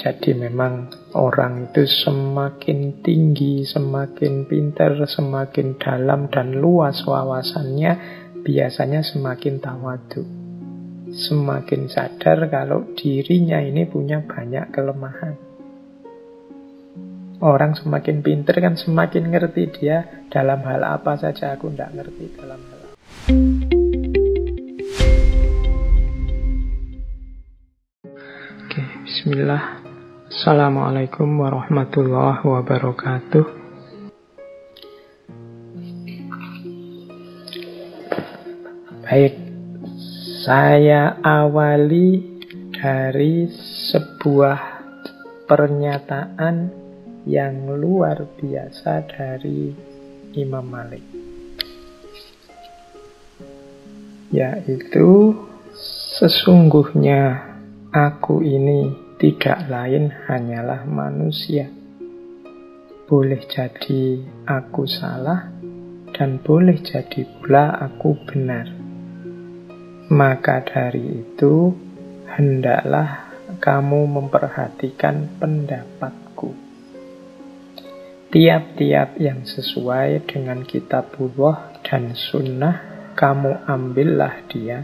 Jadi memang orang itu semakin tinggi, semakin pintar, semakin dalam dan luas wawasannya, biasanya semakin tawadhu. Semakin sadar kalau dirinya ini punya banyak kelemahan. Orang semakin pintar kan semakin ngerti dia dalam hal apa saja aku tidak ngerti dalam hal apa. Oke, bismillah. Assalamualaikum warahmatullahi wabarakatuh. Baik, saya awali dari sebuah pernyataan yang luar biasa dari Imam Malik, yaitu sesungguhnya aku ini tidak lain hanyalah manusia. Boleh jadi aku salah dan boleh jadi pula aku benar. Maka dari itu hendaklah kamu memperhatikan pendapatku. Tiap-tiap yang sesuai dengan kitabullah dan sunnah kamu ambillah dia.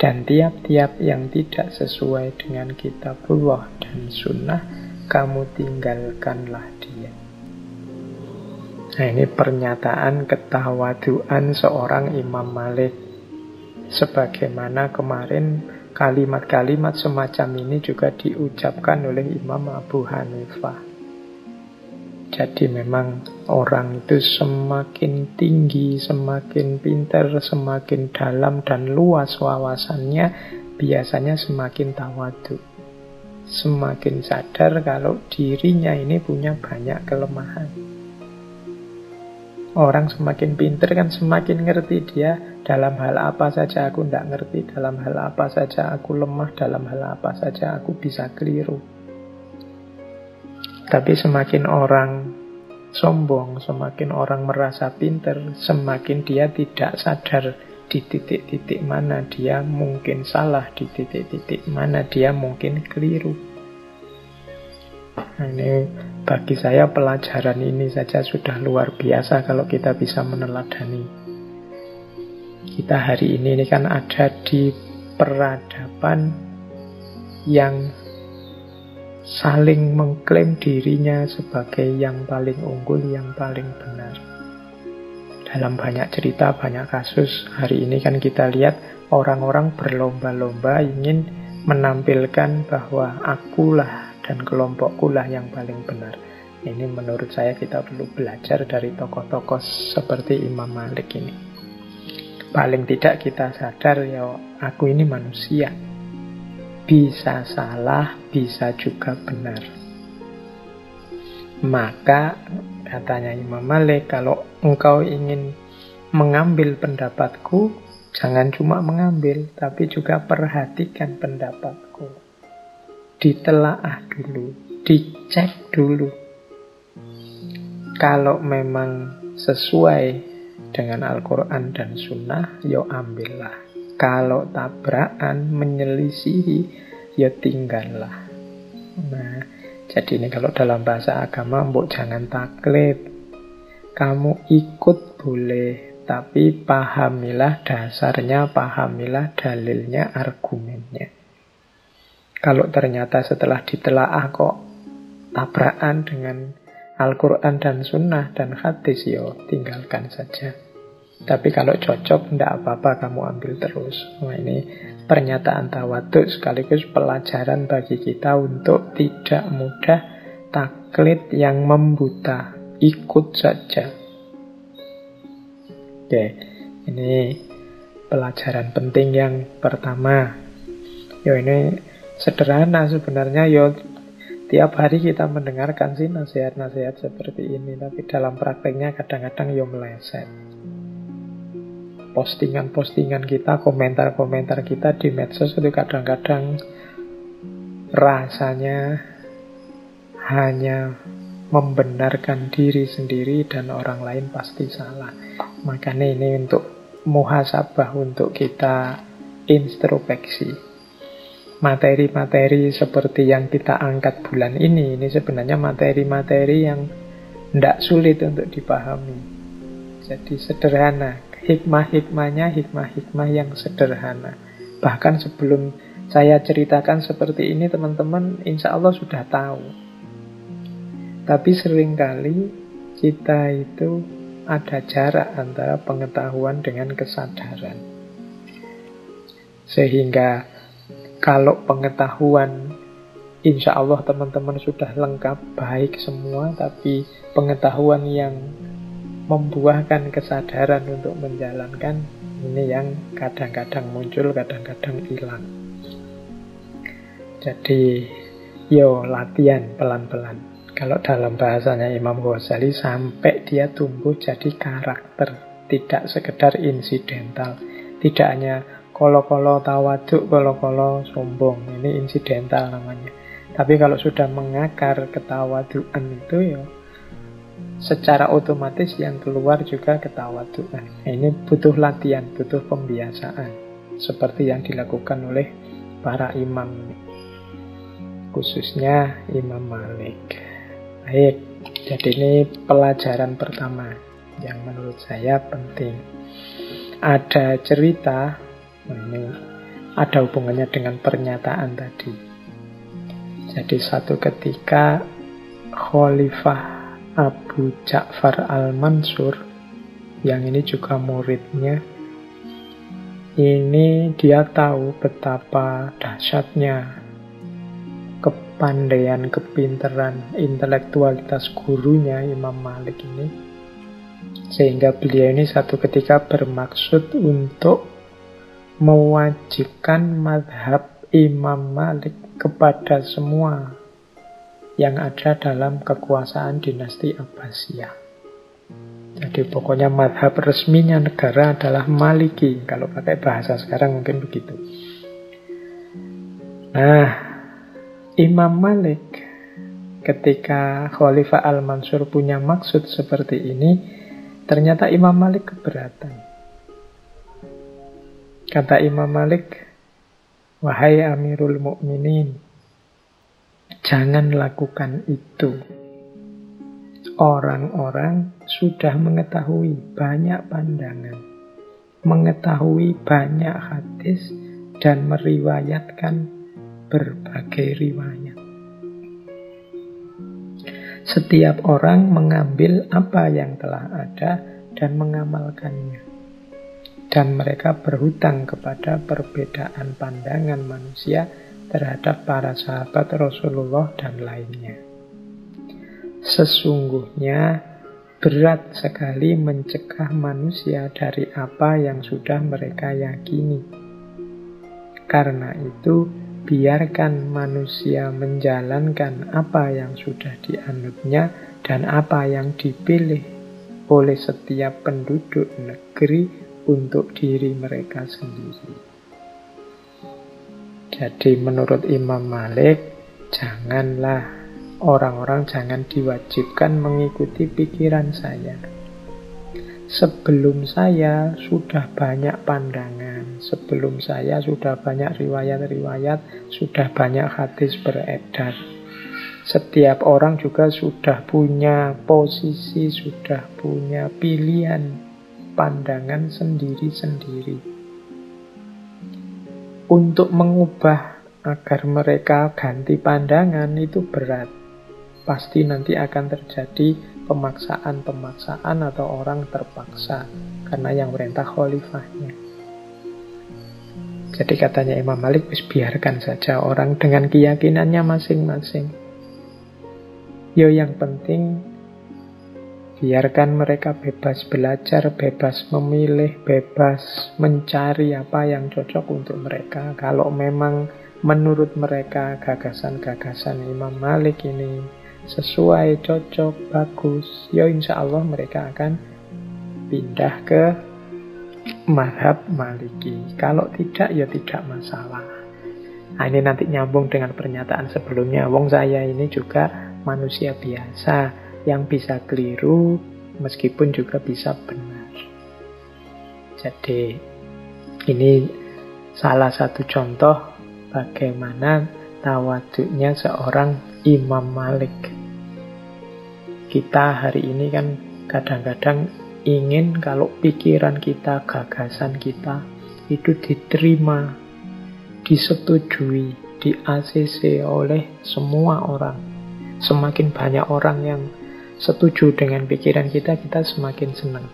Dan tiap-tiap yang tidak sesuai dengan kitabullah dan sunnah, kamu tinggalkanlah dia. Nah, ini pernyataan ketawaduan seorang Imam Malik. Sebagaimana kemarin kalimat-kalimat semacam ini juga diucapkan oleh Imam Abu Hanifah. Jadi memang orang itu semakin tinggi, semakin pintar, semakin dalam dan luas wawasannya, biasanya semakin tawadhu. Semakin sadar kalau dirinya ini punya banyak kelemahan. Orang semakin pintar kan semakin ngerti dia dalam hal apa saja aku tidak ngerti, dalam hal apa saja aku lemah, dalam hal apa saja aku bisa keliru. Tapi semakin orang sombong, semakin orang merasa pintar, semakin dia tidak sadar di titik-titik mana dia mungkin salah, di titik-titik mana dia mungkin keliru. Nah, ini bagi saya pelajaran ini saja sudah luar biasa kalau kita bisa meneladani. Kita hari ini kan ada di peradaban yang saling mengklaim dirinya sebagai yang paling unggul, yang paling benar. Dalam banyak cerita, banyak kasus, hari ini kan kita lihat orang-orang berlomba-lomba ingin menampilkan bahwa akulah dan kelompokkulah yang paling benar. Ini menurut saya kita perlu belajar dari tokoh-tokoh seperti Imam Malik ini. Paling tidak kita sadar ya aku ini manusia. Bisa salah, bisa juga benar. Maka, katanya Imam Malik, kalau engkau ingin mengambil pendapatku, jangan cuma mengambil, tapi juga perhatikan pendapatku. Ditelaah dulu, dicek dulu. Kalau memang sesuai dengan Al-Quran dan Sunnah, ya ambillah. Kalau tabrakan, menyelisihi, ya tinggallah. Nah, jadi ini kalau dalam bahasa agama, mbok jangan taklid. Kamu ikut boleh, tapi pahamilah dasarnya, pahamilah dalilnya, argumennya. Kalau ternyata setelah ditelaah kok tabrakan dengan Al-Quran dan Sunnah dan hadis, ya tinggalkan saja. Tapi kalau cocok, tidak apa-apa kamu ambil terus. Nah, ini pernyataan tawadhu sekaligus pelajaran bagi kita untuk tidak mudah taklid yang membuta. Ikut saja. Oke, ini pelajaran penting yang pertama. Ini sederhana sebenarnya. Tiap hari kita mendengarkan sih nasihat-nasihat seperti ini. Tapi dalam prakteknya kadang-kadang meleset. Postingan-postingan kita, komentar-komentar kita di medsos itu kadang-kadang rasanya hanya membenarkan diri sendiri dan orang lain pasti salah. Makanya ini untuk muhasabah, untuk kita introspeksi. materi-materi seperti yang kita angkat bulan ini sebenarnya materi-materi yang tidak sulit untuk dipahami. Jadi sederhana. Hikmah-hikmahnya hikmah-hikmah yang sederhana. Bahkan sebelum saya ceritakan seperti ini, teman-teman insya Allah sudah tahu. Tapi seringkali kita itu ada jarak antara pengetahuan dengan kesadaran. Sehingga kalau pengetahuan insya Allah teman-teman sudah lengkap, baik semua, tapi pengetahuan yang membuahkan kesadaran untuk menjalankan, ini yang kadang-kadang muncul, kadang-kadang hilang. Jadi, latihan pelan-pelan. Kalau dalam bahasanya Imam Ghazali, sampai dia tumbuh jadi karakter, tidak sekedar insidental. Tidak hanya kolo-kolo tawaduk, kolo-kolo sombong. Ini insidental namanya. Tapi kalau sudah mengakar ketawaduan itu, secara otomatis yang keluar juga ketawaduan. Ini butuh latihan, butuh pembiasaan. Seperti yang dilakukan oleh para imam, khususnya Imam Malik. Baik, jadi ini pelajaran pertama yang menurut saya penting. Ada cerita, ini ada hubungannya dengan pernyataan tadi. Jadi satu ketika Khalifah Abu Ja'far al-Mansur, yang ini juga muridnya, ini dia tahu betapa dahsyatnya kepandaian, kepintaran, intelektualitas gurunya Imam Malik ini. Sehingga beliau ini satu ketika bermaksud untuk mewajibkan mazhab Imam Malik kepada semua yang ada dalam kekuasaan dinasti Abbasiyah. Jadi pokoknya mazhab resminya negara adalah Maliki. Kalau pakai bahasa sekarang mungkin begitu. Nah, Imam Malik ketika Khalifah Al-Mansur punya maksud seperti ini, ternyata Imam Malik keberatan. Kata Imam Malik, "Wahai Amirul Mukminin, jangan lakukan itu. Orang-orang sudah mengetahui banyak pandangan, mengetahui banyak hadis, dan meriwayatkan berbagai riwayat. Setiap orang mengambil apa yang telah ada dan mengamalkannya. Dan mereka berhutang kepada perbedaan pandangan manusia terhadap para sahabat Rasulullah dan lainnya. Sesungguhnya berat sekali mencegah manusia dari apa yang sudah mereka yakini. Karena itu, biarkan manusia menjalankan apa yang sudah dianutnya dan apa yang dipilih oleh setiap penduduk negeri untuk diri mereka sendiri." Jadi menurut Imam Malik, orang-orang jangan diwajibkan mengikuti pikiran saya. Sebelum saya sudah banyak pandangan, sebelum saya sudah banyak riwayat-riwayat, sudah banyak hadis beredar. Setiap orang juga sudah punya posisi, sudah punya pilihan pandangan sendiri-sendiri. Untuk mengubah agar mereka ganti pandangan itu berat. Pasti nanti akan terjadi pemaksaan-pemaksaan atau orang terpaksa karena yang perintah khalifahnya. Jadi katanya Imam Malik, biarkan saja orang dengan keyakinannya masing-masing. Yang penting biarkan mereka bebas belajar, bebas memilih, bebas mencari apa yang cocok untuk mereka. Kalau memang menurut mereka gagasan-gagasan Imam Malik ini sesuai, cocok, bagus, insya Allah mereka akan pindah ke mazhab Maliki. Kalau tidak, tidak masalah. Nah, ini nanti nyambung dengan pernyataan sebelumnya. Wong saya ini juga manusia biasa yang bisa keliru meskipun juga bisa benar. Jadi ini salah satu contoh bagaimana tawaduknya seorang Imam Malik. Kita hari ini kan kadang-kadang ingin kalau pikiran kita, gagasan kita itu diterima, disetujui, di-ACC oleh semua orang. Semakin banyak orang yang setuju dengan pikiran kita, kita semakin senang.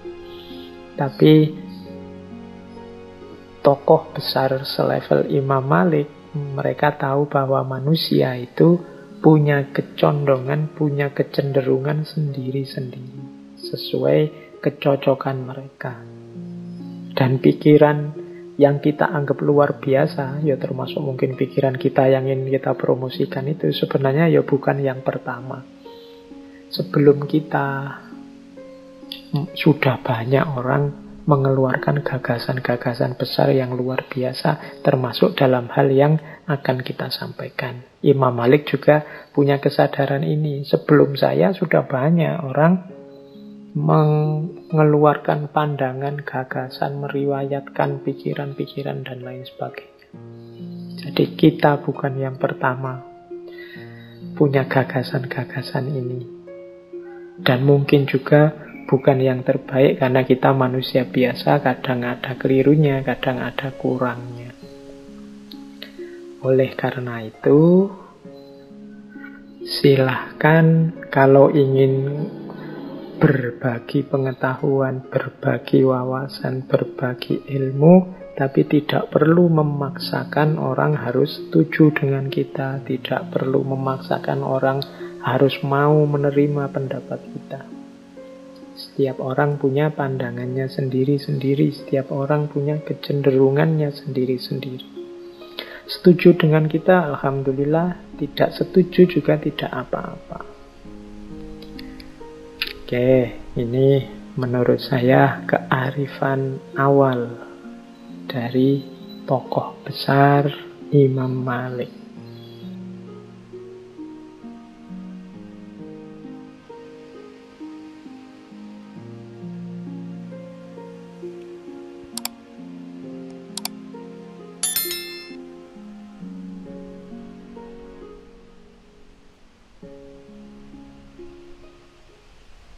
Tapi tokoh besar selevel Imam Malik, mereka tahu bahwa manusia itu punya kecondongan, punya kecenderungan sendiri-sendiri sesuai kecocokan mereka. Dan pikiran yang kita anggap luar biasa, ya termasuk mungkin pikiran kita yang ingin kita promosikan itu, sebenarnya ya bukan yang pertama. Sebelum kita sudah banyak orang mengeluarkan gagasan-gagasan besar yang luar biasa, termasuk dalam hal yang akan kita sampaikan. Imam Malik juga punya kesadaran ini. Sebelum saya sudah banyak orang mengeluarkan pandangan, gagasan, meriwayatkan pikiran-pikiran dan lain sebagainya. Jadi kita bukan yang pertama punya gagasan-gagasan ini. Dan mungkin juga bukan yang terbaik karena kita manusia biasa, kadang ada kelirunya, kadang ada kurangnya. Oleh karena itu, silahkan kalau ingin berbagi pengetahuan, berbagi wawasan, berbagi ilmu, tapi tidak perlu memaksakan orang harus setuju dengan kita, tidak perlu memaksakan orang harus mau menerima pendapat kita. Setiap orang punya pandangannya sendiri-sendiri, setiap orang punya kecenderungannya sendiri-sendiri. Setuju dengan kita, alhamdulillah. Tidak setuju juga tidak apa-apa. Oke, ini menurut saya kearifan awal dari tokoh besar Imam Malik.